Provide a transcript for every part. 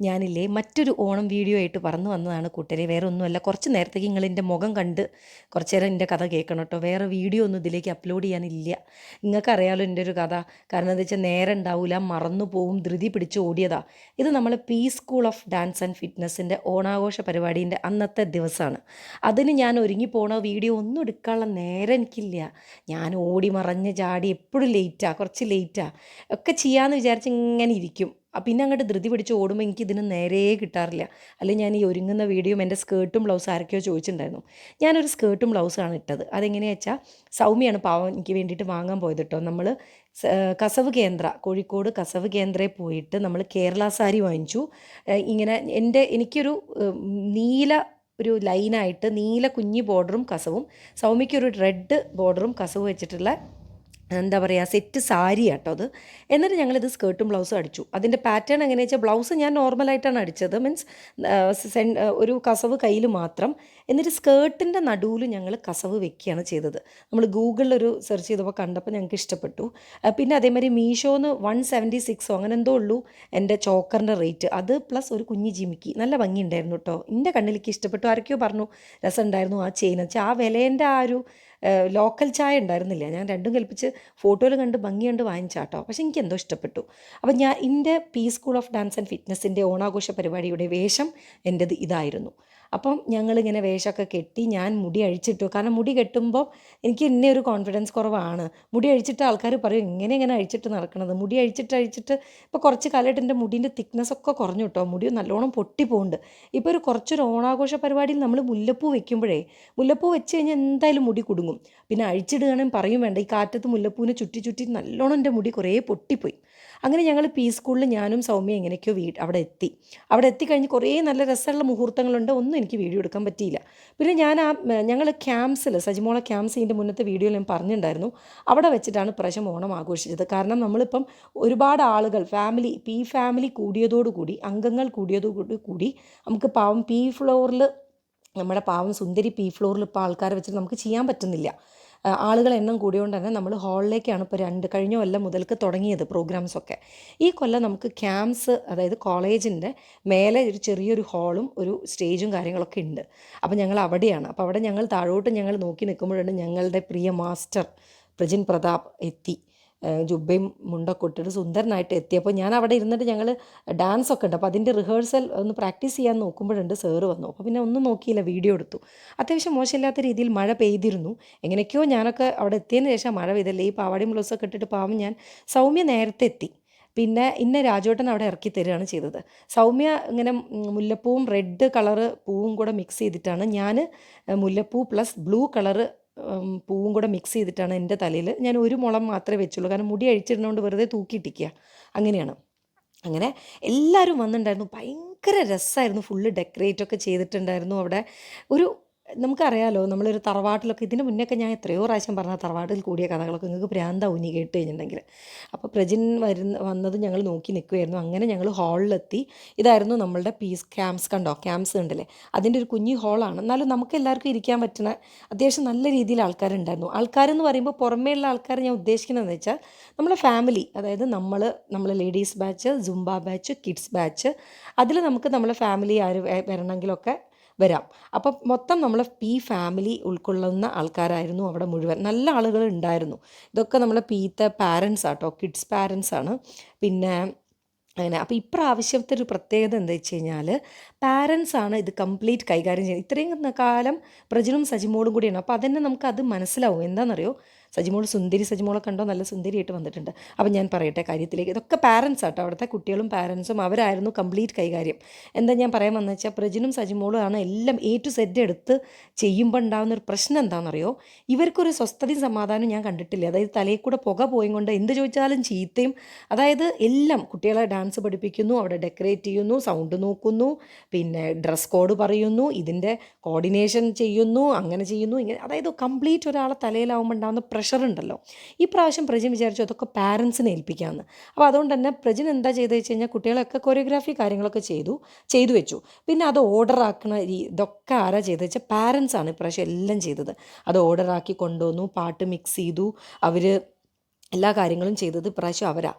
ഞാനില്ലേ മറ്റൊരു ഓണം വീഡിയോ ആയിട്ട് പറന്നു വന്നതാണ് കൂട്ടരെ. വേറെ ഒന്നുമല്ല, കുറച്ച് നേരത്തേക്ക് നിങ്ങൾ എൻ്റെ മുഖം കണ്ട് കുറച്ച് നേരം എൻ്റെ കഥ കേൾക്കണം കേട്ടോ. വേറെ വീഡിയോ ഒന്നും ഇതിലേക്ക് അപ്ലോഡ് ചെയ്യാനില്ല. നിങ്ങൾക്കറിയാലോ എൻ്റെ ഒരു കഥ. കാരണം എന്താ വെച്ചാൽ നേരം ഉണ്ടാവില്ല, മറന്നു പോവും, ധൃതി പിടിച്ച് ഓടിയതാ. ഇത് നമ്മൾ peace school of dance and ഫിറ്റ്നസ്സിൻ്റെ ഓണാഘോഷ പരിപാടീൻ്റെ അന്നത്തെ ദിവസമാണ്. അതിന് ഞാൻ ഒരുങ്ങി പോണ വീഡിയോ ഒന്നും എടുക്കാനുള്ള നേരം എനിക്കില്ല. ഞാൻ ഓടി മറഞ്ഞ് ചാടി എപ്പോഴും ലേറ്റാണ്, കുറച്ച് ലേറ്റാണ് ഒക്കെ ചെയ്യാമെന്ന് വിചാരിച്ച് ഇങ്ങനെ ഇരിക്കും. പിന്നെ അങ്ങോട്ട് ധൃതി പിടിച്ച് ഓടുമ്പോൾ എനിക്ക് ഇതിന് നേരേ കിട്ടാറില്ല. അല്ലെങ്കിൽ ഞാൻ ഈ ഒരുങ്ങുന്ന വീഡിയോയും എൻ്റെ സ്കേർട്ടും ബ്ലൗസ് ആരൊക്കെയോ ചോദിച്ചിട്ടുണ്ടായിരുന്നു. ഞാനൊരു സ്കേർട്ടും ബ്ലൗസാണ് ഇട്ടത്. അതെങ്ങനെയാ വെച്ചാൽ സൗമ്യയാണ് പാവം എനിക്ക് വേണ്ടിയിട്ട് വാങ്ങാൻ പോയത് കേട്ടോ. നമ്മൾ കസവ് കേന്ദ്ര, കോഴിക്കോട് കസവ് കേന്ദ്രയിൽ പോയിട്ട് നമ്മൾ കേരള സാരി വാങ്ങിച്ചു. ഇങ്ങനെ എനിക്കൊരു നീല ഒരു ലൈനായിട്ട് നീല കുഞ്ഞി ബോർഡറും കസവും, സൗമ്യയ്ക്കൊരു റെഡ് ബോർഡറും കസവും വെച്ചിട്ടുള്ള എന്താ പറയുക സെറ്റ് സാരി കേട്ടോ അത്. എന്നിട്ട് ഞങ്ങളിത് സ്കേർട്ടും ബ്ലൗസും അടിച്ചു. അതിൻ്റെ പാറ്റേൺ എങ്ങനെയാ വെച്ചാൽ ബ്ലൗസ് ഞാൻ നോർമലായിട്ടാണ് അടിച്ചത്, മീൻസ് ഒരു കസവ് കയ്യിൽ മാത്രം. എന്നിട്ട് സ്കേർട്ടിൻ്റെ നടുവിൽ ഞങ്ങൾ കസവ് വെക്കുകയാണ് ചെയ്തത്. നമ്മൾ ഗൂഗിളിലൊരു സെർച്ച് ചെയ്തപ്പോൾ കണ്ടപ്പോൾ ഞങ്ങൾക്ക് ഇഷ്ടപ്പെട്ടു. പിന്നെ അതേമാതിരി മീഷോന്ന് 176 അങ്ങനെ എന്തോ ഉള്ളൂ എൻ്റെ ചോക്കറിൻ്റെ റേറ്റ്. അത് പ്ലസ് ഒരു കുഞ്ഞി ജിമിക്കി, നല്ല ഭംഗി ഉണ്ടായിരുന്നു കേട്ടോ. എൻ്റെ കണ്ണിലേക്ക് ഇഷ്ടപ്പെട്ടു. ആരൊക്കെയോ പറഞ്ഞു രസമുണ്ടായിരുന്നു ആ ചെയിൻ വെച്ചാൽ. ആ വിലേൻ്റെ ആ ഒരു ലോക്കൽ ചായ ഉണ്ടായിരുന്നില്ല. ഞാൻ രണ്ടും കൽപ്പിച്ച് ഫോട്ടോയിൽ കണ്ട് ഭംഗി കണ്ട് വാങ്ങിച്ചാട്ടോ. പക്ഷെ എനിക്ക് എന്തോ ഇഷ്ടപ്പെട്ടു. അപ്പം ഞാൻ എൻ്റെ peace school of dance and ഫിറ്റ്നസ്സിൻ്റെ ഓണാഘോഷ പരിപാടിയുടെ വേഷം എൻ്റെത് ഇതായിരുന്നു. അപ്പം ഞങ്ങളിങ്ങനെ വേഷമൊക്കെ കെട്ടി ഞാൻ മുടി അഴിച്ചിട്ടു. കാരണം മുടി കെട്ടുമ്പോൾ എനിക്ക് ഇന്നെ ഒരു കോൺഫിഡൻസ് കുറവാണ്. മുടി അഴിച്ചിട്ട് ആൾക്കാർ പറയും ഇങ്ങനെ അഴിച്ചിട്ട് നടക്കണത്. മുടി അഴിച്ചിട്ട് ഇപ്പോൾ കുറച്ച് കാലമായിട്ട് എൻ്റെ മുടീൻ്റെ തിക്നെസ് ഒക്കെ കുറഞ്ഞു കേട്ടോ. മുടി നല്ലോണം പൊട്ടി പോകുന്നുണ്ട്. ഇപ്പോൾ കുറച്ചൊരു ഓണാഘോഷ പരിപാടിയിൽ നമ്മൾ മുല്ലപ്പൂ വെക്കുമ്പോഴേ, മുല്ലപ്പൂ വെച്ച് കഴിഞ്ഞാൽ എന്തായാലും മുടി കുടുങ്ങും. പിന്നെ അഴിച്ചിടുകയാണെങ്കിൽ പറയും വേണ്ട, ഈ കാറ്റത്ത് മുല്ലപ്പൂവിനെ ചുറ്റി നല്ലോണം എൻ്റെ മുടി കുറേ പൊട്ടിപ്പോയി. അങ്ങനെ ഞങ്ങൾ പീസ് സ്കൂളിൽ ഞാനും സൗമ്യ എങ്ങനെയൊക്കെയോ അവിടെ എത്തിക്കഴിഞ്ഞ് കുറേ നല്ല രസമുള്ള മുഹൂർത്തങ്ങളുണ്ട്. ഒന്നും എനിക്ക് വീഡിയോ എടുക്കാൻ പറ്റിയില്ല. പിന്നെ ഞങ്ങൾ ക്യാമ്പ്സിൽ സജിമോളെ ക്യാമ്പ്സ് ഇതിൻ്റെ മുന്നത്തെ വീഡിയോയിൽ ഞാൻ പറഞ്ഞിട്ടുണ്ടായിരുന്നു. അവിടെ വെച്ചിട്ടാണ് ഇപ്രാവശ്യം ഓണം ആഘോഷിച്ചത്. കാരണം നമ്മളിപ്പം ഒരുപാട് ആളുകൾ ഫാമിലി കൂടിയതോടുകൂടി, അംഗങ്ങൾ കൂടിയതോടുകൂടി നമുക്ക് പാവം നമ്മുടെ പാവം സുന്ദരി ഫ്ലോറിൽ ഇപ്പോൾ ആൾക്കാരെ വെച്ചിട്ട് നമുക്ക് ചെയ്യാൻ പറ്റുന്നില്ല. ആളുകൾ എണ്ണം കൂടിയോണ്ട് തന്നെ നമ്മൾ ഹാളിലേക്കാണ് ഇപ്പോൾ കഴിഞ്ഞ കൊല്ലം മുതൽക്ക് തുടങ്ങിയത് പ്രോഗ്രാംസൊക്കെ. ഈ കൊല്ലം നമുക്ക് ക്യാമ്പ്സ്, അതായത് കോളേജിൻ്റെ മേലെ ഒരു ചെറിയൊരു ഹാളും ഒരു സ്റ്റേജും കാര്യങ്ങളൊക്കെ ഉണ്ട്. അപ്പോൾ ഞങ്ങൾ അവിടെയാണ്. അപ്പോൾ അവിടെ ഞങ്ങൾ താഴോട്ട് നോക്കി നിൽക്കുമ്പോഴാണ് ഞങ്ങളുടെ പ്രിയ മാസ്റ്റർ പ്രജിൻ പ്രതാപ് എത്തി. ജുബയും മുണ്ടൊക്കെ ഇട്ടിട്ട് സുന്ദരനായിട്ട് എത്തിയപ്പോൾ ഞാൻ അവിടെ ഇരുന്നിട്ട് ഞങ്ങൾ ഡാൻസൊക്കെ ഉണ്ട്. അപ്പോൾ അതിൻ്റെ റിഹേഴ്സൽ ഒന്ന് പ്രാക്ടീസ് ചെയ്യാൻ നോക്കുമ്പോഴുണ്ട് സാറ് വന്നു. അപ്പോൾ പിന്നെ ഒന്നും നോക്കിയില്ല, വീഡിയോ എടുത്തു. അത്യാവശ്യം മോശമില്ലാത്ത രീതിയിൽ മഴ പെയ്തിരുന്നു. എങ്ങനെയൊക്കെയോ ഞാനൊക്കെ അവിടെ എത്തിയതിന് ശേഷം മഴ പെയ്തല്ലേ. ഈ പാവാടിയും ബ്ലൗസൊക്കെ ഇട്ടിട്ട് പാവം സൗമ്യ നേരത്തെ എത്തി. പിന്നെ രാജോട്ടൻ അവിടെ ഇറക്കി തരികയാണ് ചെയ്തത്. സൗമ്യ ഇങ്ങനെ മുല്ലപ്പൂവും റെഡ് കളറ് പൂവും കൂടെ മിക്സ് ചെയ്തിട്ടാണ്, ഞാൻ മുല്ലപ്പൂ പ്ലസ് ബ്ലൂ കളറ് പൂവും കൂടെ മിക്സ് ചെയ്തിട്ടാണ് എൻ്റെ തലയിൽ. ഞാൻ ഒരു മുളം മാത്രമേ വെച്ചുള്ളൂ, കാരണം മുടി അഴിച്ചിടുന്നതുകൊണ്ട് വെറുതെ തൂക്കിയിട്ടിക്കുക. അങ്ങനെയാണ്. അങ്ങനെ എല്ലാവരും വന്നിട്ടുണ്ടായിരുന്നു. ഭയങ്കര രസമായിരുന്നു. ഫുള്ള് ഡെക്കറേറ്റൊക്കെ ചെയ്തിട്ടുണ്ടായിരുന്നു അവിടെ. നമുക്കറിയാലോ, നമ്മളൊരു തറവാട്ടിലൊക്കെ ഇതിന് മുന്നേയൊക്കെ ഞാൻ എത്രയോ പ്രാവശ്യം പറഞ്ഞ തറവാട്ടിൽ കൂടിയ കഥകളൊക്കെ നിങ്ങൾക്ക് ഭ്രാന്താവും ഇനി കേട്ട് കഴിഞ്ഞിട്ടുണ്ടെങ്കിൽ. അപ്പോൾ പ്രജിൻ വന്നത് ഞങ്ങൾ നോക്കി നിൽക്കുമായിരുന്നു. അങ്ങനെ ഞങ്ങൾ ഹാളിലെത്തി. ഇതായിരുന്നു നമ്മളുടെ പീസ് ക്യാമ്പ്സ്. കണ്ടോ, ക്യാമ്പ്സ് ഉണ്ടല്ലേ, അതിൻ്റെ ഒരു കുഞ്ഞു ഹാളാണ്. എന്നാലും നമുക്ക് എല്ലാവർക്കും ഇരിക്കാൻ പറ്റുന്ന അത്യാവശ്യം നല്ല രീതിയിൽ ആൾക്കാരുണ്ടായിരുന്നു. ആൾക്കാരെന്ന് പറയുമ്പോൾ പുറമേ ഉള്ള ആൾക്കാർ ഞാൻ ഉദ്ദേശിക്കുന്നതെന്ന് വെച്ചാൽ നമ്മളെ ഫാമിലി, അതായത് നമ്മൾ ladies batch, Zumba batch, kids batch, അതിൽ നമുക്ക് നമ്മളെ ഫാമിലി ആര് വരണമെങ്കിലൊക്കെ വരാം. അപ്പം മൊത്തം നമ്മളെ ഫാമിലി ഉൾക്കൊള്ളുന്ന ആൾക്കാരായിരുന്നു അവിടെ മുഴുവൻ. നല്ല ആളുകൾ ഉണ്ടായിരുന്നു. ഇതൊക്കെ നമ്മളെ പാരൻസ് ആട്ടോ, കിഡ്സ് പാരൻസ് ആണ്. പിന്നെ അങ്ങനെ. അപ്പോൾ ഇപ്രാവശ്യത്തെ ഒരു പ്രത്യേകത എന്താ വെച്ച് കഴിഞ്ഞാൽ, പാരൻസാണ് ഇത് കംപ്ലീറ്റ് കൈകാര്യം ചെയ്യുന്നത്. ഇത്രയും കാലം പ്രജനും സജിമോളും കൂടിയാണ്. അപ്പോൾ അതന്നെ നമുക്കത് മനസ്സിലാവും. എന്താണെന്നറിയോ, സജിമോളെ കണ്ടോ, നല്ല സുന്ദരിയായിട്ട് വന്നിട്ടുണ്ട്. അപ്പം ഞാൻ പറയട്ടെ കാര്യത്തിലേക്ക്. ഇതൊക്കെ പാരൻസ് ആട്ടോ, അവിടുത്തെ കുട്ടികളും പാരൻസും അവരായിരുന്നു കംപ്ലീറ്റ് കൈകാര്യം. എന്താ ഞാൻ പറയാൻ വന്നു വെച്ചാൽ, പ്രജിനും സജിമോളും ആണ് എല്ലാം A to Z എടുത്ത് ചെയ്യുമ്പോൾ ഉണ്ടാകുന്നൊരു പ്രശ്നം എന്താണെന്നറിയോ, ഇവർക്കൊരു സ്വസ്ഥതയും സമാധാനവും ഞാൻ കണ്ടിട്ടില്ല. അതായത് തലയിൽ കൂടെ പുക പോയും കൊണ്ട് എന്ത് ചോദിച്ചാലും ചീത്തയും. അതായത് എല്ലാം കുട്ടികളെ ഡാൻസ് പഠിപ്പിക്കുന്നു, അവിടെ ഡെക്കറേറ്റ് ചെയ്യുന്നു, സൗണ്ട് നോക്കുന്നു, പിന്നെ ഡ്രസ് കോഡ് പറയുന്നു, ഇതിൻ്റെ കോർഡിനേഷൻ ചെയ്യുന്നു, അങ്ങനെ ചെയ്യുന്നു, ഇങ്ങനെ. അതായത് കംപ്ലീറ്റ് ഒരാളെ തലയിലാവുമ്പോൾ ഉണ്ടാകുന്ന പ്രഷർ ഉണ്ടല്ലോ. ഈ പ്രാവശ്യം പ്രജിൻ വിചാരിച്ചു അതൊക്കെ പാരൻസിനെ ഏൽപ്പിക്കാമെന്ന്. അപ്പോൾ അതുകൊണ്ട് തന്നെ പ്രജിൻ എന്താ ചെയ്തത് വെച്ച് കഴിഞ്ഞാൽ, കുട്ടികളൊക്കെ കൊറിയോഗ്രാഫി കാര്യങ്ങളൊക്കെ ചെയ്തു വെച്ചു. പിന്നെ അത് ഓർഡറാക്കണ ഇതൊക്കെ ആരാ ചെയ്തത് വെച്ചാൽ പാരൻസാണ് ഇപ്രാവശ്യം എല്ലാം ചെയ്തത്. അത് ഓർഡറാക്കി കൊണ്ടുവന്നു, പാട്ട് മിക്സ് ചെയ്തു, അവർ എല്ലാ കാര്യങ്ങളും ചെയ്തത് ഇപ്രാവശ്യം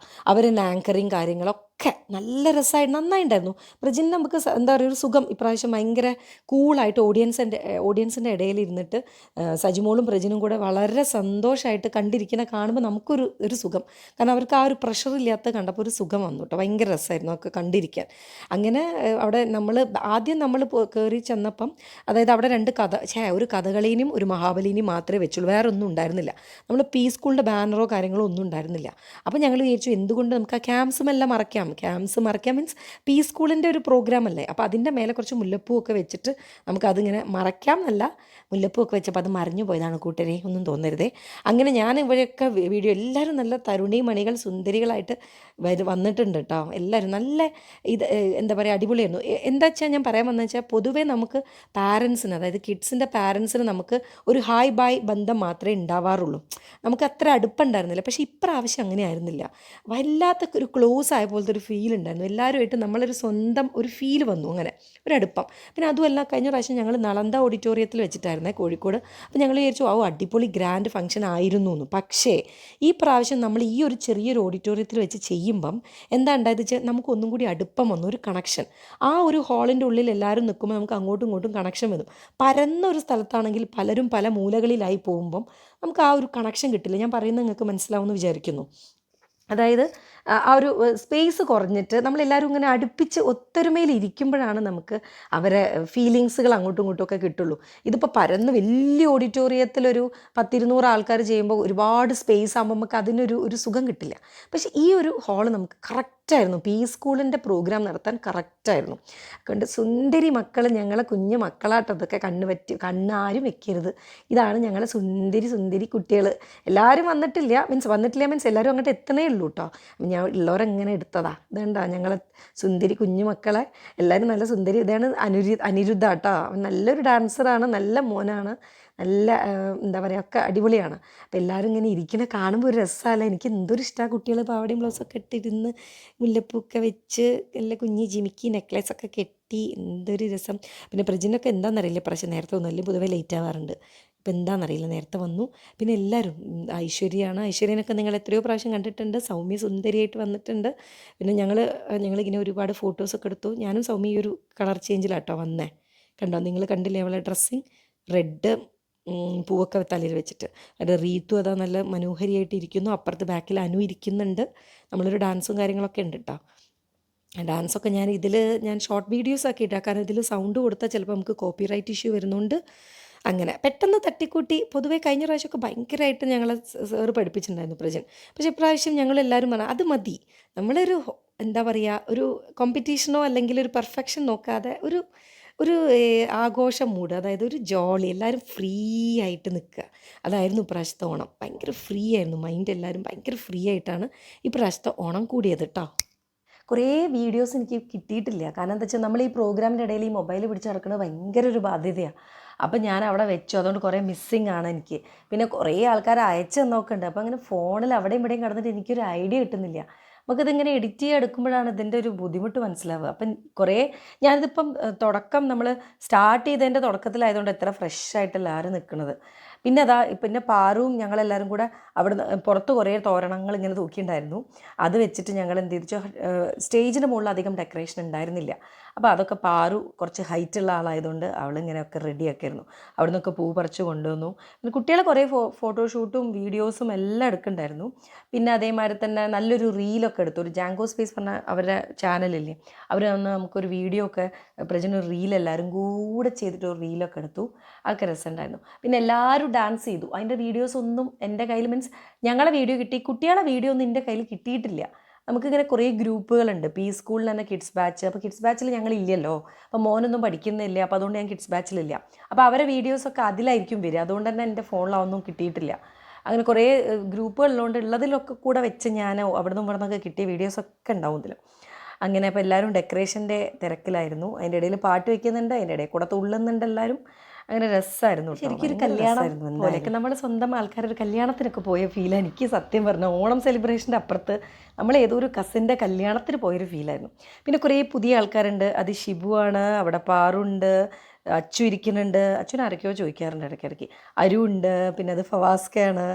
അവരെന്നെ ആങ്കറിങ് കാര്യങ്ങളൊക്കെ നല്ല രസമായി നന്നായിട്ടുണ്ടായിരുന്നു. പ്രജിന് നമുക്ക് എന്താ പറയുക ഒരു സുഖം ഇപ്രാവശ്യം ഭയങ്കര കൂളായിട്ട് ഓഡിയൻസിൻ്റെ ഇടയിൽ ഇരുന്നിട്ട് സജിമോളും പ്രജിനും കൂടെ വളരെ സന്തോഷമായിട്ട് കണ്ടിരിക്കുന്ന കാണുമ്പോൾ നമുക്കൊരു സുഖം. കാരണം അവർക്ക് ആ ഒരു പ്രഷർ ഇല്ലാത്ത കണ്ടപ്പോൾ ഒരു സുഖം വന്നു കേട്ടോ. ഭയങ്കര രസമായിരുന്നു ഒക്കെ കണ്ടിരിക്കാൻ. അങ്ങനെ അവിടെ ആദ്യം നമ്മൾ കയറി ചെന്നപ്പം അതായത് അവിടെ ഒരു കഥകളീനും ഒരു മഹാബലീനെയും മാത്രമേ വെച്ചുള്ളൂ, വേറെ ഒന്നും ഉണ്ടായിരുന്നില്ല. നമ്മൾ പി സ്കൂളിൻ്റെ ബാനറോ കാര്യങ്ങളോ ഒന്നും ഉണ്ടായിരുന്നില്ല. അപ്പോൾ ഞങ്ങൾ വിചാരിച്ചു എന്തുകൊണ്ട് നമുക്ക് ആ ക്യാമ്പ്സുമെല്ലാം മറയ്ക്കാം. ക്യാമ്പ്സ് മറയ്ക്കാം മീൻസ് പി സ്കൂളിൻ്റെ ഒരു പ്രോഗ്രാം അല്ലേ, അപ്പോൾ അതിൻ്റെ മേലെ കുറച്ച് മുല്ലപ്പൂ ഒക്കെ വെച്ചിട്ട് നമുക്കതിങ്ങനെ മറയ്ക്കാം എന്നല്ല, മുല്ലപ്പൂ ഒക്കെ വെച്ചപ്പോൾ അത് മറിഞ്ഞു പോയതാണ് കൂട്ടരെ, ഒന്നും തോന്നരുതേ. അങ്ങനെ ഞാൻ ഇവരൊക്കെ വീഡിയോ എല്ലാവരും നല്ല തരുണി മണികൾ സുന്ദരികളായിട്ട് വന്നിട്ടുണ്ട് കേട്ടോ. എല്ലാവരും നല്ല എന്താ പറയുക അടിപൊളിയായിരുന്നു. എന്താ വെച്ചാൽ ഞാൻ പറയാൻ വന്നത് വെച്ചാൽ പൊതുവേ നമുക്ക് പാരൻസിന് അതായത് കിഡ്സിൻ്റെ പാരൻസിന് നമുക്ക് ഒരു ഹായ് ബായ് ബന്ധം മാത്രമേ ഉണ്ടാവാറുള്ളൂ, നമുക്ക് അത്ര അടുപ്പുണ്ടായിരുന്നില്ല. പക്ഷേ ഇപ്രാവശ്യം അങ്ങനെ ആയിരുന്നില്ല. വല്ലാത്ത ഒരു ക്ലോസ് ആയ പോലത്തെ ഒരു ഫീൽ ഉണ്ടായിരുന്നു. എല്ലാവരുമായിട്ട് നമ്മളൊരു സ്വന്തം ഒരു ഫീൽ വന്നു, അങ്ങനെ ഒരു അടുപ്പം. പിന്നെ അതുമല്ല കഴിഞ്ഞ പ്രാവശ്യം ഞങ്ങൾ നളന്ദ ഓഡിറ്റോറിയത്തിൽ വെച്ചിട്ടായിരുന്നേ കോഴിക്കോട്. അപ്പോൾ ഞങ്ങൾ വിചാരിച്ചു അടിപൊളി ഗ്രാൻഡ് ഫംഗ്ഷൻ ആയിരുന്നു എന്ന്. പക്ഷേ ഈ പ്രാവശ്യം നമ്മൾ ഈ ഒരു ചെറിയൊരു ഓഡിറ്റോറിയത്തിൽ വെച്ച് ചെയ്യുമ്പം എന്താ ഉണ്ടായത് വെച്ചാൽ നമുക്കൊന്നും കൂടി അടുപ്പം വന്നു, ഒരു കണക്ഷൻ. ആ ഒരു ഹാളിൻ്റെ ഉള്ളിൽ എല്ലാവരും നിൽക്കുമ്പോൾ നമുക്ക് അങ്ങോട്ടും ഇങ്ങോട്ടും കണക്ഷൻ വരും. പരന്ന ഒരു സ്ഥലത്താണെങ്കിൽ പലരും പല മൂലകളിലായി പോകുമ്പം നമുക്ക് ആ ഒരു കണക്ഷൻ കിട്ടില്ല. ഞാൻ പറയുന്നത് നിങ്ങൾക്ക് മനസ്സിലാവുമെന്ന് വിചാരിക്കുന്നു. അതായത് ആ ഒരു സ്പേസ് കുറഞ്ഞിട്ട് നമ്മളെല്ലാവരും ഇങ്ങനെ അടുപ്പിച്ച് ഒത്തൊരുമയിൽ ഇരിക്കുമ്പോഴാണ് നമുക്ക് അവരെ ഫീലിങ്സുകൾ അങ്ങോട്ടും ഇങ്ങോട്ടും ഒക്കെ കിട്ടുള്ളൂ. ഇതിപ്പോൾ പരന്ന് വലിയ ഓഡിറ്റോറിയത്തിലൊരു 10-200 ആൾക്കാർ ചെയ്യുമ്പോൾ ഒരുപാട് സ്പേസ് ആകുമ്പോൾ നമുക്ക് അതിനൊരു സുഖം കിട്ടില്ല. പക്ഷേ ഈ ഒരു ഹാള് നമുക്ക് കറക്റ്റായിരുന്നു, പി സ്കൂളിൻ്റെ പ്രോഗ്രാം നടത്താൻ കറക്റ്റായിരുന്നു. അതുകൊണ്ട് സുന്ദരി മക്കൾ, ഞങ്ങളെ കുഞ്ഞു മക്കളാട്ടതൊക്കെ കണ്ണാരും വെക്കരുത്. ഇതാണ് ഞങ്ങളെ സുന്ദരി കുട്ടികൾ. എല്ലാവരും വന്നിട്ടില്ല മീൻസ് എല്ലാവരും അങ്ങോട്ട് എത്തണേ ഉള്ളൂ കേട്ടോ. ഞാൻ ഉള്ളവരെങ്ങനെ എടുത്തതാ. ഇതുണ്ടാ ഞങ്ങളെ സുന്ദരി കുഞ്ഞു മക്കളെ എല്ലാവരും നല്ല സുന്ദരി. ഇതാണ് അനിരുദ്ധ കേട്ടോ. അവൻ നല്ലൊരു ഡാൻസറാണ്, നല്ല മോനാണ്, നല്ല എന്താ പറയുക ഒക്കെ അടിപൊളിയാണ്. അപ്പോൾ എല്ലാവരും ഇങ്ങനെ ഇരിക്കണ കാണുമ്പോൾ ഒരു രസമല്ല. എനിക്ക് എന്തൊരു ഇഷ്ടമാണ് കുട്ടികൾ പാവടയും ബ്ലൗസൊക്കെ ഇട്ടിരുന്ന് മുല്ലപ്പൂക്കെ വെച്ച് നല്ല കുഞ്ഞി ജിമിക്കി നെക്ലേസൊക്കെ കെട്ടി, എന്തൊരു രസം. പിന്നെ പ്രജിനൊക്കെ എന്താണെന്നറിയില്ല, പ്രാവശ്യം നേരത്തെ ഒന്നും അല്ലെങ്കിൽ പൊതുവെ ലേറ്റ് ആവാറുണ്ട്. ഇപ്പം എന്താണെന്നറിയില്ല നേരത്തെ വന്നു. പിന്നെ എല്ലാവരും ഐശ്വര്യനൊക്കെ നിങ്ങൾ എത്രയോ പ്രാവശ്യം കണ്ടിട്ടുണ്ട്. സൗമ്യ സുന്ദരിയായിട്ട് വന്നിട്ടുണ്ട്. പിന്നെ ഞങ്ങളിങ്ങനെ ഒരുപാട് ഫോട്ടോസൊക്കെ എടുത്തു. ഞാനും സൗമ്യ ഈ ഒരു കളർ ചേഞ്ചിലാട്ടോ വന്നേ. കണ്ടോ, നിങ്ങൾ കണ്ടില്ലേ അവളെ ഡ്രസ്സിങ്? റെഡ് പൂവൊക്കെ തലയിൽ വെച്ചിട്ട്. അത് റീത്തു അതാ നല്ല മനോഹരിയായിട്ട് ഇരിക്കുന്നു. അപ്പുറത്ത് ബാക്കിൽ അനു ഇരിക്കുന്നുണ്ട്. നമ്മളൊരു ഡാൻസും കാര്യങ്ങളൊക്കെ ഉണ്ട് കേട്ടോ. ഡാൻസൊക്കെ ഞാൻ ഷോർട്ട് വീഡിയോസ് ആക്കി ഇട്ടാം. കാരണം ഇതിൽ സൗണ്ട് കൊടുത്താൽ ചിലപ്പോൾ നമുക്ക് കോപ്പിറൈറ്റ് ഇഷ്യൂ വരുന്നുണ്ട്. അങ്ങനെ പെട്ടെന്ന് തട്ടിക്കൂട്ടി. പൊതുവേ കഴിഞ്ഞ പ്രാവശ്യമൊക്കെ ഭയങ്കരമായിട്ട് ഞങ്ങളെ സാറ് പഠിപ്പിച്ചിട്ടുണ്ടായിരുന്നു പ്രജൻ. പക്ഷേ ഇപ്രാവശ്യം ഞങ്ങളെല്ലാവരും പറഞ്ഞു അത് മതി, നമ്മളൊരു എന്താ പറയുക ഒരു കോമ്പറ്റീഷനോ അല്ലെങ്കിൽ ഒരു പെർഫെക്ഷൻ നോക്കാതെ ഒരു ആഘോഷ മൂഡ്, അതായത് ഒരു ജോളി, എല്ലാവരും ഫ്രീ ആയിട്ട് നിൽക്കുക. അതായിരുന്നു ഇപ്രാവശ്യത്തെ ഓണം. ഭയങ്കര ഫ്രീ ആയിരുന്നു മൈൻഡ്, എല്ലാവരും ഭയങ്കര ഫ്രീ ആയിട്ടാണ് ഇപ്രാവശ്യത്തെ ഓണം കൂടിയത് കേട്ടോ. കുറേ വീഡിയോസ് എനിക്ക് കിട്ടിയിട്ടില്ല. കാരണം എന്താ വെച്ചാൽ നമ്മൾ ഈ പ്രോഗ്രാമിൻ്റെ ഇടയിൽ ഈ മൊബൈൽ പിടിച്ച് നടക്കുന്നത് ഭയങ്കര ഒരു ബാധ്യതയാണ്. അപ്പം ഞാൻ അവിടെ വെച്ചു. അതുകൊണ്ട് കുറേ മിസ്സിങ് ആണ് എനിക്ക്. പിന്നെ കുറേ ആൾക്കാർ അയച്ചു തന്നൊക്കെ ഉണ്ട്. അപ്പോൾ അങ്ങനെ ഫോണിൽ അവിടെയും ഇവിടെയും കിടന്നിട്ട് എനിക്കൊരു ഐഡിയ കിട്ടുന്നില്ല. നമുക്കിതിങ്ങനെ എഡിറ്റ് ചെയ്ത് എടുക്കുമ്പോഴാണ് ഇതിൻ്റെ ഒരു ബുദ്ധിമുട്ട് മനസ്സിലാവുക. അപ്പം ഞാനിതിപ്പം തുടക്കം നമ്മൾ സ്റ്റാർട്ട് ചെയ്തതിൻ്റെ തുടക്കത്തിലായതുകൊണ്ട് എത്ര ഫ്രഷ് ആയിട്ടല്ല ആരും നിൽക്കുന്നത്. പിന്നെ പാറുവും ഞങ്ങളെല്ലാവരും കൂടെ അവിടെ പുറത്ത് കുറേ തോരണങ്ങൾ ഇങ്ങനെ തൂക്കിയിട്ടുണ്ടായിരുന്നു. അത് വെച്ചിട്ട് ഞങ്ങൾ എന്ത് ചെയ്തു, സ്റ്റേജിന് മുകളിൽ അധികം ഡെക്കറേഷൻ ഉണ്ടായിരുന്നില്ല. അപ്പോൾ അതൊക്കെ പാറു കുറച്ച് ഹൈറ്റുള്ള ആളായതുകൊണ്ട് അവളിങ്ങനെയൊക്കെ റെഡിയൊക്കെ ആയിരുന്നു. അവിടെ നിന്നൊക്കെ പൂ പറിച്ച് കൊണ്ടുവന്നു. പിന്നെ കുട്ടികളെ കുറേ ഫോട്ടോഷൂട്ടും വീഡിയോസും എല്ലാം എടുക്കുന്നുണ്ടായിരുന്നു. പിന്നെ അതേമാതിരി തന്നെ നല്ലൊരു റീലൊക്കെ എടുത്തു. ഒരു ജാങ്കോ സ്പേസ് പറഞ്ഞ അവരുടെ ചാനലില്ലേ, അവർ വന്ന് നമുക്കൊരു വീഡിയോ ഒക്കെ പ്രജനൊരു റീൽ എല്ലാവരും കൂടെ ചെയ്തിട്ട് ഒരു റീലൊക്കെ എടുത്തു. അതൊക്കെ രസമുണ്ടായിരുന്നു. പിന്നെ എല്ലാവരും ഡാൻസ് ചെയ്തു. അതിൻ്റെ വീഡിയോസ് ഒന്നും എൻ്റെ കയ്യിൽ മീൻസ് ഞങ്ങളെ വീഡിയോ കിട്ടി, കുട്ടികളെ വീഡിയോ ഒന്നും എൻ്റെ കയ്യിൽ കിട്ടിയിട്ടില്ല. നമുക്കിങ്ങനെ കുറേ ഗ്രൂപ്പുകളുണ്ട്. പി സ്കൂളിൽ തന്നെ കിഡ്സ് ബാച്ച്. അപ്പോൾ കിഡ്സ് ബാച്ചിൽ ഞങ്ങളില്ലല്ലോ. അപ്പോൾ മോനൊന്നും പഠിക്കുന്നില്ല. അപ്പോൾ അതുകൊണ്ട് ഞാൻ കിഡ്സ് ബാച്ചിലില്ല. അപ്പോൾ അവരെ വീഡിയോസൊക്കെ അതിലായിരിക്കും വരിക. അതുകൊണ്ട് തന്നെ എൻ്റെ ഫോണിലൊന്നും കിട്ടിയിട്ടില്ല. അങ്ങനെ കുറേ ഗ്രൂപ്പുകളിലുണ്ട്. ഉള്ളതിലൊക്കെ കൂടെ വെച്ച് ഞാൻ അവിടെ നിന്നും ഇവിടെ നിന്നൊക്കെ കിട്ടിയ വീഡിയോസൊക്കെ ഉണ്ടാവും ഇതിൽ. അങ്ങനെ അപ്പോൾ എല്ലാവരും ഡെക്കറേഷൻ്റെ തിരക്കിലായിരുന്നു. അതിൻ്റെ ഇടയിൽ പാട്ട് വയ്ക്കുന്നുണ്ട്, അതിൻ്റെ ഇടയിൽ കൂടെ തുള്ളുന്നുണ്ട് എല്ലാവരും. അങ്ങനെ രസമായിരുന്നു. ശരിക്കും ഒരു കല്യാണം പോലെയൊക്കെ നമ്മൾ സ്വന്തം ആൾക്കാരൊരു കല്യാണത്തിനൊക്കെ പോയ ഫീലാണ് എനിക്ക് സത്യം പറഞ്ഞ. ഓണം സെലിബ്രേഷൻ്റെ അപ്പുറത്ത് നമ്മൾ ഏതോ ഒരു കസിൻ്റെ കല്യാണത്തിന് പോയൊരു ഫീലായിരുന്നു. പിന്നെ കുറേ പുതിയ ആൾക്കാരുണ്ട്. അത് ഷിബുവാണ്, അവിടെ പാറുണ്ട്, അച്ചു ഇരിക്കുന്നുണ്ട്. അച്ഛൻ ആരൊക്കെയോ ചോദിക്കാറുണ്ട് ഇടയ്ക്കിടയ്ക്ക്. അരു ഉണ്ട്, പിന്നെ അത് ഫവാസ്കയാണ്,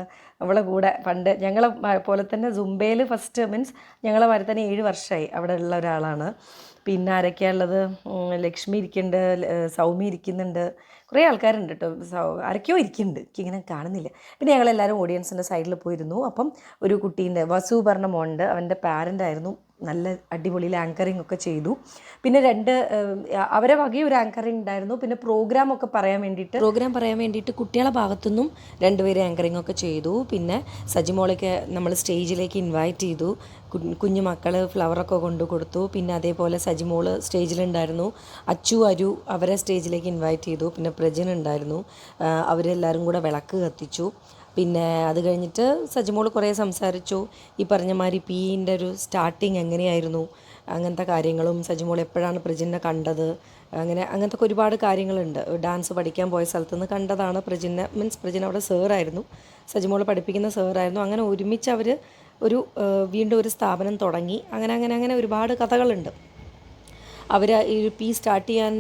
അവളെ കൂടെ പണ്ട് ഞങ്ങളെ പോലെ തന്നെ സുംബയിൽ ഫസ്റ്റ് മീൻസ് ഞങ്ങളെ മാതിരി തന്നെ 7 വർഷമായി അവിടെ ഉള്ള ഒരാളാണ്. പിന്നെ ആരൊക്കെയാണ് ഉള്ളത്? ലക്ഷ്മി ഇരിക്കുന്നുണ്ട്, സൗമ്യ ഇരിക്കുന്നുണ്ട്, കുറേ ആൾക്കാരുണ്ട് കേട്ടോ. ആരൊക്കെയോ ഇരിക്കുന്നുണ്ട്, എനിക്കിങ്ങനെ കാണുന്നില്ല. പിന്നെ ഞങ്ങളെല്ലാവരും ഓഡിയൻസിൻ്റെ സൈഡിൽ പോയിരുന്നു. അപ്പം ഒരു കുട്ടീൻ്റെ വസു പറഞ്ഞ മോനുണ്ട്, അവൻ്റെ പാരൻ്റ് ആയിരുന്നു, നല്ല അടിപൊളിയിൽ ആങ്കറിങ് ഒക്കെ ചെയ്തു. പിന്നെ അവരെ വകയും ഒരു ആങ്കറിങ് ഉണ്ടായിരുന്നു. പിന്നെ പ്രോഗ്രാം പറയാൻ വേണ്ടിയിട്ട് കുട്ടികളെ ഭാഗത്തുനിന്നും 2 പേര് ആങ്കറിങ് ഒക്കെ ചെയ്തു. പിന്നെ സജിമോളൊക്കെ നമ്മൾ സ്റ്റേജിലേക്ക് ഇൻവൈറ്റ് ചെയ്തു. കുഞ്ഞു മക്കൾ ഫ്ലവറൊക്കെ കൊണ്ടു കൊടുത്തു. പിന്നെ അതേപോലെ സജിമോള് സ്റ്റേജിലുണ്ടായിരുന്നു. അരു അവരെ സ്റ്റേജിലേക്ക് ഇൻവൈറ്റ് ചെയ്തു. പിന്നെ പ്രജിൻ ഉണ്ടായിരുന്നു. അവരെല്ലാവരും കൂടെ വിളക്ക് കത്തിച്ചു. പിന്നെ അത് കഴിഞ്ഞിട്ട് സജിമോൾ കുറേ സംസാരിച്ചു. ഈ പറഞ്ഞ മാതിരി പീൻ്റെ ഒരു സ്റ്റാർട്ടിങ് എങ്ങനെയായിരുന്നു, അങ്ങനത്തെ കാര്യങ്ങളും, സജിമോൾ എപ്പോഴാണ് പ്രജിനെ കണ്ടത്, അങ്ങനത്തെ ഒരുപാട് കാര്യങ്ങളുണ്ട്. ഡാൻസ് പഠിക്കാൻ പോയ സ്ഥലത്ത് നിന്ന് കണ്ടതാണ് പ്രജിനെ. മീൻസ് പ്രജിൻ അവിടെ സാറായിരുന്നു, സജിമോൾ പഠിപ്പിക്കുന്ന സാറായിരുന്നു. അങ്ങനെ ഒരുമിച്ച് അവർ വീണ്ടും ഒരു സ്ഥാപനം തുടങ്ങി. അങ്ങനെ ഒരുപാട് കഥകളുണ്ട്. അവർ ഈ പി സ്റ്റാർട്ട് ചെയ്യാൻ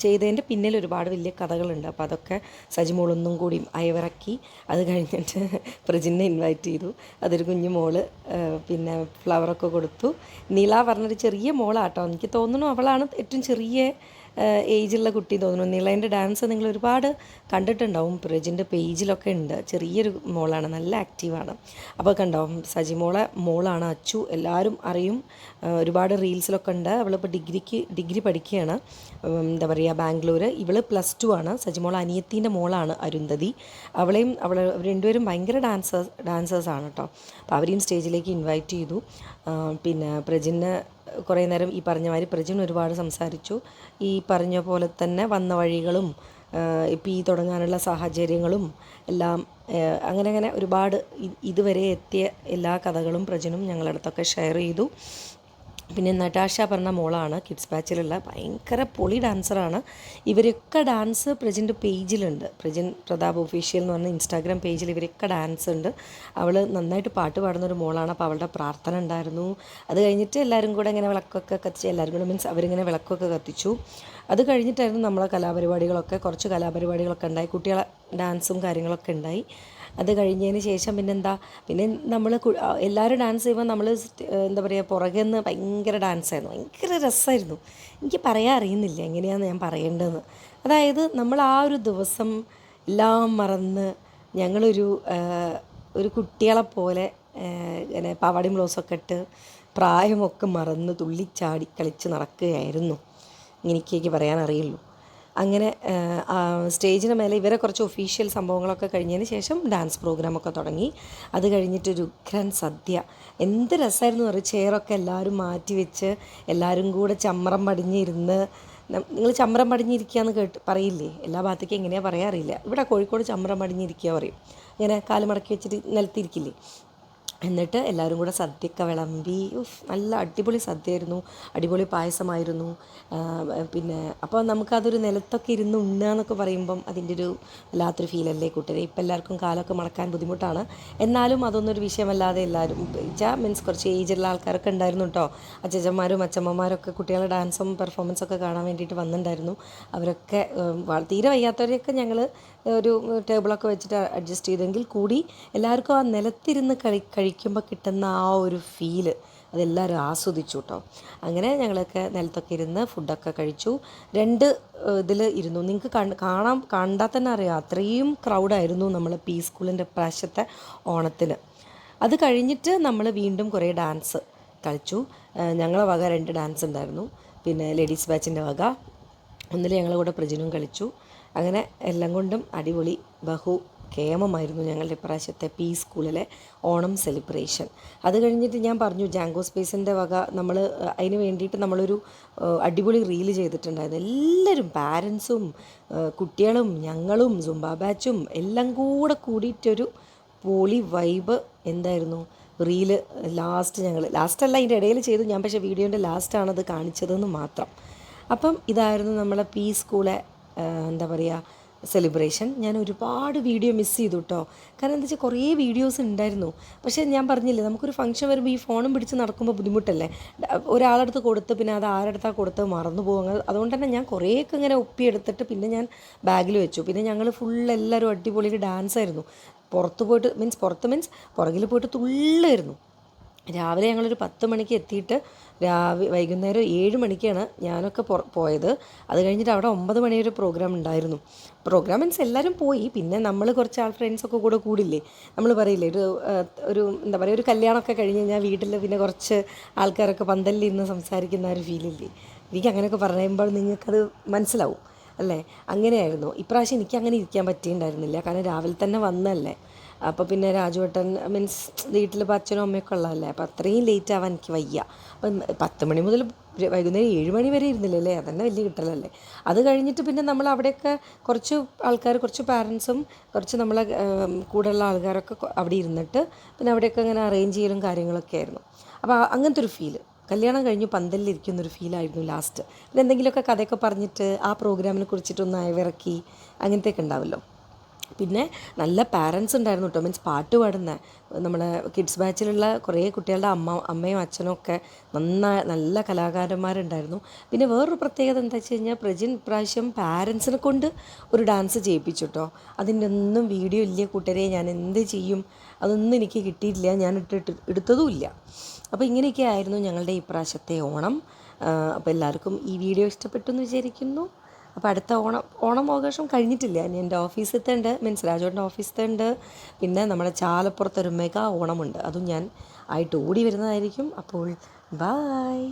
ചെയ്തതിൻ്റെ പിന്നിൽ ഒരുപാട് വലിയ കഥകളുണ്ട്. അപ്പോൾ അതൊക്കെ സജിമോളൊന്നും കൂടി അയവിറക്കി. അത് കഴിഞ്ഞിട്ട് പ്രജിനെ ഇൻവൈറ്റ് ചെയ്തു. അതൊരു കുഞ്ഞു മോള് പിന്നെ ഫ്ലവറൊക്കെ കൊടുത്തു. നില പറഞ്ഞൊരു ചെറിയ മോളാട്ടോ, എനിക്ക് തോന്നുന്നു അവളാണ് ഏറ്റവും ചെറിയ ഏജുള്ള കുട്ടി തോന്നുന്നു. നിളേൻ്റെ ഡാൻസ് നിങ്ങൾ ഒരുപാട് കണ്ടിട്ടുണ്ടാവും, പ്രജിൻ്റെ പേജിലൊക്കെ ഉണ്ട്. ചെറിയൊരു മോളാണ്, നല്ല ആക്റ്റീവാണ്. അപ്പോൾ കണ്ടാവും സജിമോളെ മോളാണ് അച്ചു, എല്ലാവരും അറിയും, ഒരുപാട് റീൽസിലൊക്കെ ഉണ്ട്. അവളിപ്പോൾ ഡിഗ്രി പഠിക്കുകയാണ്, എന്താ പറയുക, ബാംഗ്ലൂർ. ഇവൾ +2 ആണ്. സജിമോൾ അനിയത്തീൻ്റെ മോളാണ് അരുന്ധതി. അവർ രണ്ടുപേരും ഭയങ്കര ഡാൻസേഴ്സാണ് കേട്ടോ. അപ്പോൾ അവരെയും സ്റ്റേജിലേക്ക് ഇൻവൈറ്റ് ചെയ്തു. പിന്നെ പ്രജിന് കുറേ നേരം ഈ പറഞ്ഞ മാതിരി പ്രജിൻ ഒരുപാട് സംസാരിച്ചു. ഈ പറഞ്ഞ പോലെ തന്നെ വന്ന വഴികളും പി തുടങ്ങാനുള്ള സാഹചര്യങ്ങളും എല്ലാം അങ്ങനെ ഒരുപാട് ഇതുവരെ എത്തിയ എല്ലാ കഥകളും പ്രജിനും ഞങ്ങളുടെ അടുത്തൊക്കെ ഷെയർ ചെയ്തു. പിന്നെ നടാഷ പറഞ്ഞ മോളാണ് കിഡ്സ് ബാച്ചിലുള്ള, ഭയങ്കര പൊളി ഡാൻസറാണ്. ഇവരൊക്കെ ഡാൻസ് പ്രജിൻ്റെ പേജിലുണ്ട്. പ്രജിൻ പ്രതാപ് ഒഫീഷ്യൽ എന്ന് പറഞ്ഞ ഇൻസ്റ്റാഗ്രാം പേജിൽ ഇവരൊക്കെ ഡാൻസ് ഉണ്ട്. അവൾ നന്നായിട്ട് പാട്ട് പാടുന്നൊരു മോളാണ്. അപ്പോൾ അവളുടെ പ്രാർത്ഥന ഉണ്ടായിരുന്നു. അത് കഴിഞ്ഞിട്ട് എല്ലാവരും കൂടെ ഇങ്ങനെ വിളക്കൊക്കെ കത്തിച്ച്, എല്ലാവരും കൂടെ മീൻസ് അവരിങ്ങനെ വിളക്കൊക്കെ കത്തിച്ചു. അത് കഴിഞ്ഞിട്ടായിരുന്നു നമ്മളെ കുറച്ച് കലാപരിപാടികളൊക്കെ ഉണ്ടായി. കുട്ടികളെ ഡാൻസും കാര്യങ്ങളൊക്കെ ഉണ്ടായി. അത് കഴിഞ്ഞതിന് ശേഷം പിന്നെ നമ്മൾ എല്ലാവരും ഡാൻസ് ചെയ്യുമ്പോൾ നമ്മൾ എന്താ പറയുക, പുറകെ നിന്ന് ഭയങ്കര ഡാൻസായിരുന്നു, ഭയങ്കര രസമായിരുന്നു. എനിക്ക് പറയാൻ അറിയുന്നില്ല എങ്ങനെയാണെന്ന് ഞാൻ പറയേണ്ടതെന്ന്. അതായത് നമ്മൾ ആ ഒരു ദിവസം എല്ലാം മറന്ന് ഒരു കുട്ടികളെപ്പോലെ ഇങ്ങനെ പാവാടയും ബ്ലൗസൊക്കെ ഇട്ട് പ്രായമൊക്കെ മറന്ന് തുള്ളിച്ചാടി കളിച്ച് നടക്കുകയായിരുന്നു. എനിക്കേക്ക് പറയാൻ അറിയുള്ളൂ. അങ്ങനെ സ്റ്റേജിന് മേലെ ഇവരെ കുറച്ച് ഒഫീഷ്യൽ സംഭവങ്ങളൊക്കെ കഴിഞ്ഞതിന് ശേഷം ഡാൻസ് പ്രോഗ്രാമൊക്കെ തുടങ്ങി. അത് കഴിഞ്ഞിട്ടൊരു ഉഗ്രൻ സദ്യ. എന്ത് രസമായിരുന്നു പറയും. ചെയറൊക്കെ എല്ലാവരും മാറ്റി വെച്ച് എല്ലാവരും കൂടെ ചമ്രം പടിഞ്ഞിരുന്ന്, നിങ്ങൾ ചമ്രം പടിഞ്ഞിരിക്കുക എന്ന് പറയില്ലേ, എല്ലാ ഭാഗത്തേക്കും എങ്ങനെയാണ് പറയാൻ അറിയില്ല. ഇവിടെ കോഴിക്കോട് ചമ്രം പടിഞ്ഞിരിക്കുക പറയും. ഇങ്ങനെ കാല് മടക്കി വെച്ചിട്ട് നിലത്തിരിക്കില്ലേ. എന്നിട്ട് എല്ലാവരും കൂടെ സദ്യയൊക്കെ വിളമ്പി. നല്ല അടിപൊളി സദ്യയായിരുന്നു, അടിപൊളി പായസമായിരുന്നു. പിന്നെ അപ്പോൾ നമുക്കതൊരു നിലത്തൊക്കെ ഇരുന്ന് ഉണ്ണുക എന്നൊക്കെ പറയുമ്പം അതിൻ്റെ ഒരു വല്ലാത്തൊരു ഫീലല്ലേ കൂട്ടരെ. ഇപ്പം എല്ലാവർക്കും കാലമൊക്കെ മടക്കാൻ ബുദ്ധിമുട്ടാണ്, എന്നാലും അതൊന്നൊരു വിഷയമല്ലാതെ എല്ലാവരും മീൻസ് കുറച്ച് ഏജുള്ള ആൾക്കാരൊക്കെ ഉണ്ടായിരുന്നു കേട്ടോ. അച്ഛന്മാരും അച്ഛമ്മമാരൊക്കെ കുട്ടികളുടെ ഡാൻസും പെർഫോമൻസൊക്കെ കാണാൻ വേണ്ടിയിട്ട് വന്നിട്ടുണ്ടായിരുന്നു. അവരൊക്കെ തീരെ വയ്യാത്തവരെയൊക്കെ ഞങ്ങൾ ഒരു ടേബിളൊക്കെ വെച്ചിട്ട് അഡ്ജസ്റ്റ് ചെയ്തെങ്കിൽ കൂടി എല്ലാവർക്കും ആ നിലത്തിരുന്ന് കഴിക്കുമ്പോൾ കിട്ടുന്ന ആ ഒരു ഫീല് അതെല്ലാവരും ആസ്വദിച്ചു കേട്ടോ. അങ്ങനെ ഞങ്ങളൊക്കെ നിലത്തൊക്കെ ഇരുന്ന് ഫുഡൊക്കെ കഴിച്ചു. 2 ഇതിൽ ഇരുന്നു. നിങ്ങൾക്ക് കണ്ടാൽ തന്നെ അറിയാം, അത്രയും ക്രൗഡായിരുന്നു നമ്മൾ പി സ്കൂളിൻ്റെ പ്രാവശ്യത്തെ ഓണത്തിന്. അത് കഴിഞ്ഞിട്ട് നമ്മൾ വീണ്ടും കുറേ ഡാൻസ് കളിച്ചു. ഞങ്ങളെ വക 2 ഡാൻസ് ഉണ്ടായിരുന്നു. പിന്നെ ലേഡീസ് ബാച്ചിൻ്റെ വക ഒന്നിൽ ഞങ്ങളുടെ കൂടെ പ്രജിനും കളിച്ചു. അങ്ങനെ എല്ലാം കൊണ്ടും അടിപൊളി കേമമായിരുന്നു ഞങ്ങളുടെ ഇപ്രാവശ്യത്തെ പി സ്കൂളിലെ ഓണം സെലിബ്രേഷൻ. അത് കഴിഞ്ഞിട്ട് ഞാൻ പറഞ്ഞു, ജാങ്കോ സ്പേസിൻ്റെ വക നമ്മൾ അതിന് വേണ്ടിയിട്ട് നമ്മളൊരു അടിപൊളി റീല് ചെയ്തിട്ടുണ്ടായിരുന്നു. എല്ലാവരും പാരൻസും കുട്ടികളും ഞങ്ങളും സുംബ ബാച്ചും എല്ലാം കൂടിയിട്ടൊരു പൊളി വൈബ് എന്തായിരുന്നു റീല്. ലാസ്റ്റല്ല അതിൻ്റെ ഇടയിൽ ചെയ്തു ഞാൻ, പക്ഷേ വീഡിയോൻ്റെ ലാസ്റ്റാണത് കാണിച്ചതെന്ന് മാത്രം. അപ്പം ഇതായിരുന്നു നമ്മളെ പി സ്കൂളെ എന്താ പറയുക സെലിബ്രേഷൻ. ഞാൻ ഒരുപാട് വീഡിയോ മിസ് ചെയ്തു കേട്ടോ. കാരണം എന്താ വെച്ചാൽ കുറേ വീഡിയോസ് ഉണ്ടായിരുന്നു. പക്ഷേ ഞാൻ പറഞ്ഞില്ലേ, നമുക്കൊരു ഫംഗ്ഷൻ വരുമ്പോൾ ഈ ഫോണും പിടിച്ച് നടക്കുമ്പോൾ ബുദ്ധിമുട്ടല്ലേ. ഒരാളടുത്ത് കൊടുത്ത് പിന്നെ അത് ആരടുത്താണ് കൊടുത്ത് മറന്നു പോകും. അതുകൊണ്ട് തന്നെ ഞാൻ കുറേയൊക്കെ ഇങ്ങനെ ഒപ്പിയെടുത്തിട്ട് പിന്നെ ഞാൻ ബാഗിൽ വെച്ചു. പിന്നെ ഞങ്ങൾ എല്ലാവരും അടിപൊളി ഡാൻസായിരുന്നു. പുറത്ത് പോയിട്ട് മീൻസ് പുറകിൽ പോയിട്ട് തുള്ളായിരുന്നു. രാവിലെ ഞങ്ങളൊരു 10 മണിക്ക് എത്തിയിട്ട് വൈകുന്നേരം 7 മണിക്കാണ് ഞാനൊക്കെ പോയത്. അത് കഴിഞ്ഞിട്ട് അവിടെ 9 മണി ഒരു പ്രോഗ്രാം ഉണ്ടായിരുന്നു. പ്രോഗ്രാം മീൻസ് എല്ലാവരും പോയി. പിന്നെ നമ്മൾ കുറച്ച് ഫ്രണ്ട്സൊക്കെ കൂടില്ലേ, നമ്മൾ പറയില്ലേ ഒരു എന്താ പറയുക, ഒരു കല്യാണമൊക്കെ കഴിഞ്ഞ് കഴിഞ്ഞാൽ വീട്ടിൽ പിന്നെ കുറച്ച് ആൾക്കാരൊക്കെ പന്തലിൽ ഇരുന്ന് സംസാരിക്കുന്ന ഒരു ഫീലില്ലേ. എനിക്ക് അങ്ങനെയൊക്കെ പറയുമ്പോൾ നിങ്ങൾക്കത് മനസ്സിലാവും അല്ലേ. അങ്ങനെയായിരുന്നു. ഇപ്രാവശ്യം എനിക്ക് അങ്ങനെ ഇരിക്കാൻ പറ്റിയിട്ടുണ്ടായിരുന്നില്ല, കാരണം രാവിലെ തന്നെ വന്നല്ലേ. അപ്പോൾ പിന്നെ രാജുവേട്ടൻ മീൻസ് വീട്ടിൽ ഇപ്പോൾ അച്ഛനും അമ്മയൊക്കെ ഉള്ളതല്ലേ, അപ്പോൾ അത്രയും ലേറ്റ് ആവാൻ എനിക്ക് വയ്യ. അപ്പം 10 മണി മുതൽ വൈകുന്നേരം 7 മണി വരെ ഇരുന്നില്ലല്ലേ, അതന്നെ വലിയ കിട്ടലല്ലേ. അത് കഴിഞ്ഞിട്ട് പിന്നെ നമ്മൾ അവിടെയൊക്കെ കുറച്ച് ആൾക്കാർ, കുറച്ച് പാരൻസും കുറച്ച് നമ്മളെ കൂടെയുള്ള ആൾക്കാരൊക്കെ അവിടെ ഇരുന്നിട്ട് പിന്നെ അവിടെയൊക്കെ ഇങ്ങനെ അറേഞ്ച് ചെയ്യലും കാര്യങ്ങളൊക്കെ ആയിരുന്നു. അപ്പോൾ അങ്ങനത്തെ ഒരു ഫീല്, കല്യാണം കഴിഞ്ഞ് പന്തലിലിരിക്കുന്നൊരു ഫീലായിരുന്നു ലാസ്റ്റ്. പിന്നെ എന്തെങ്കിലുമൊക്കെ കഥയൊക്കെ പറഞ്ഞിട്ട് ആ പ്രോഗ്രാമിനെ കുറിച്ചിട്ടൊന്ന് അയവിറക്കി അങ്ങനത്തെയൊക്കെ ഉണ്ടാവുമല്ലോ. പിന്നെ നല്ല പാരൻസ് ഉണ്ടായിരുന്നു കേട്ടോ, മീൻസ് പാട്ട് പാടുന്ന നമ്മളെ കിഡ്സ് ബാച്ചിലുള്ള കുറേ കുട്ടികളുടെ അമ്മയും അച്ഛനും ഒക്കെ നല്ല കലാകാരന്മാരുണ്ടായിരുന്നു. പിന്നെ വേറൊരു പ്രത്യേകത എന്താ വെച്ച് കഴിഞ്ഞാൽ, പ്രജിൻ ഇപ്രാവശ്യം പാരൻസിനെ കൊണ്ട് ഒരു ഡാൻസ് ചെയ്യിപ്പിച്ചു കേട്ടോ. അതിൻ്റെ ഒന്നും വീഡിയോ ഇല്ല കൂട്ടരെ, ഞാൻ എന്ത് ചെയ്യും, അതൊന്നും എനിക്ക് കിട്ടിയിട്ടില്ല, ഞാൻ എടുത്തതുമില്ല. അപ്പോൾ ഇങ്ങനെയൊക്കെ ആയിരുന്നു ഞങ്ങളുടെ ഈ പ്രാവശ്യത്തെ ഓണം. അപ്പോൾ എല്ലാവർക്കും ഈ വീഡിയോ ഇഷ്ടപ്പെട്ടു എന്ന് വിചാരിക്കുന്നു. അപ്പോൾ അടുത്ത ഓണം ആഘോഷം കഴിഞ്ഞിട്ടില്ല, ഇനി എൻ്റെ ഓഫീസിലത്തെ ഉണ്ട്, മീൻസ് രാജുവിൻ്റെ ഓഫീസിലത്തെ ഉണ്ട്. പിന്നെ നമ്മുടെ ചാലപ്പുറത്തൊരു മെഗാ ഓണമുണ്ട്, അതും ഞാൻ ആയിട്ട് ഓടി വരുന്നതായിരിക്കും. അപ്പോൾ ബായ്.